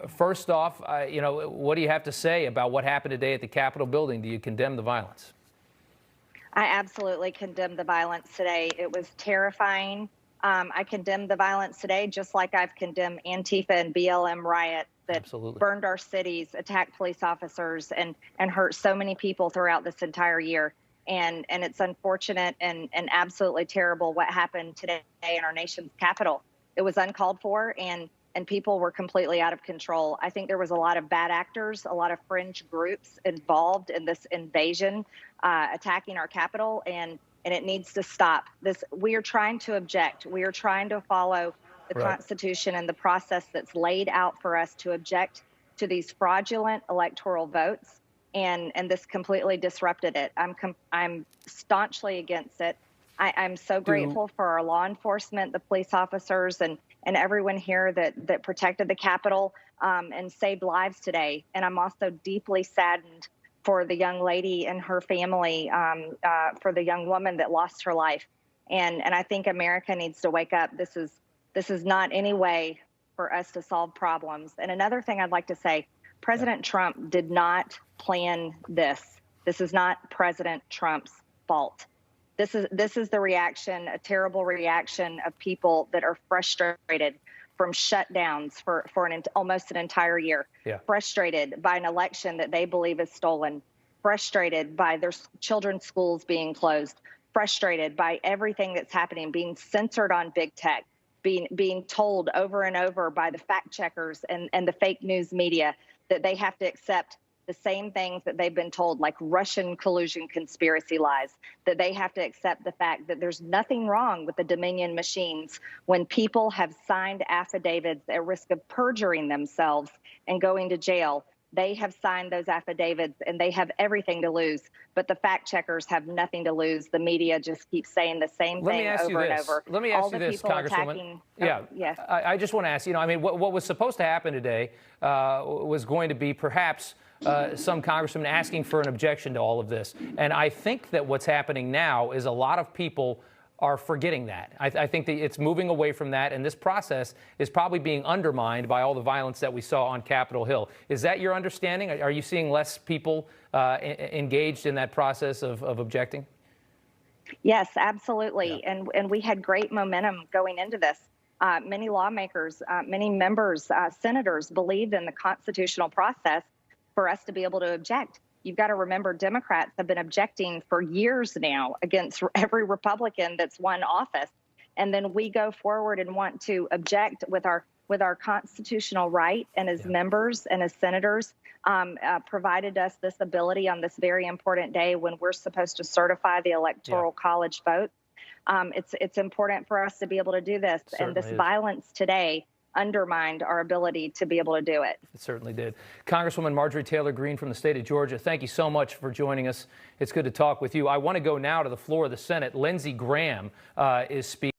First off, what do you have to say about what happened today at the Capitol building? Do you condemn the violence? I absolutely condemn the violence today. It was terrifying. I condemn the violence today, just like I've condemned Antifa and BLM riots that burned our cities, attacked police officers, and hurt so many people throughout this entire year. And it's unfortunate and absolutely terrible what happened today in our nation's capital. It was uncalled for, and people were completely out of control. I think there was a lot of bad actors, a lot of fringe groups involved in this invasion, attacking our capital, and it needs to stop. We are trying to object. We are trying to follow the Constitution and the process that's laid out for us to object to these fraudulent electoral votes, and this completely disrupted it. I'm staunchly against it. I'm so grateful for our law enforcement, the police officers, and everyone here that protected the Capitol and saved lives today. And I'm also deeply saddened for the young lady and her family, for the young woman that lost her life. And I think America needs to wake up. This is not any way for us to solve problems. And another thing I'd like to say, President Trump did not plan this. This is not President Trump's fault. This is the reaction, a terrible reaction of people that are frustrated from shutdowns for almost an entire year, frustrated by an election that they believe is stolen, frustrated by their children's schools being closed, frustrated by everything that's happening, being censored on big tech, being told over and over by the fact checkers and the fake news media that they have to accept the same things that they've been told, like Russian collusion conspiracy lies, that they have to accept the fact that there's nothing wrong with the Dominion machines when people have signed affidavits at risk of perjuring themselves and going to jail. They have signed those affidavits and they have everything to lose, but the fact checkers have nothing to lose. The media just keeps saying the same thing over and over. Let me ask you this, Congresswoman. I just want to ask, what was supposed to happen today was going to be perhaps some congressmen asking for an objection to all of this. And I think that what's happening now is a lot of people are forgetting that. I think that it's moving away from that, and this process is probably being undermined by all the violence that we saw on Capitol Hill. Is that your understanding? Are you seeing less people engaged in that process of objecting? Yes, absolutely. And we had great momentum going into this. Many lawmakers, many members, senators believed in the constitutional process for us to be able to object. You've got to remember, Democrats have been objecting for years now against every Republican that's won office. And then we go forward and want to object with our constitutional right, and as members and as senators provided us this ability on this very important day when we're supposed to certify the electoral college votes. It's important for us to be able to do this. And this violence today undermined our ability to be able to do it. It certainly did. Congresswoman Marjorie Taylor Greene from the state of Georgia, thank you so much for joining us. It's good to talk with you. I want to go now to the floor of the Senate. Lindsey Graham is speaking.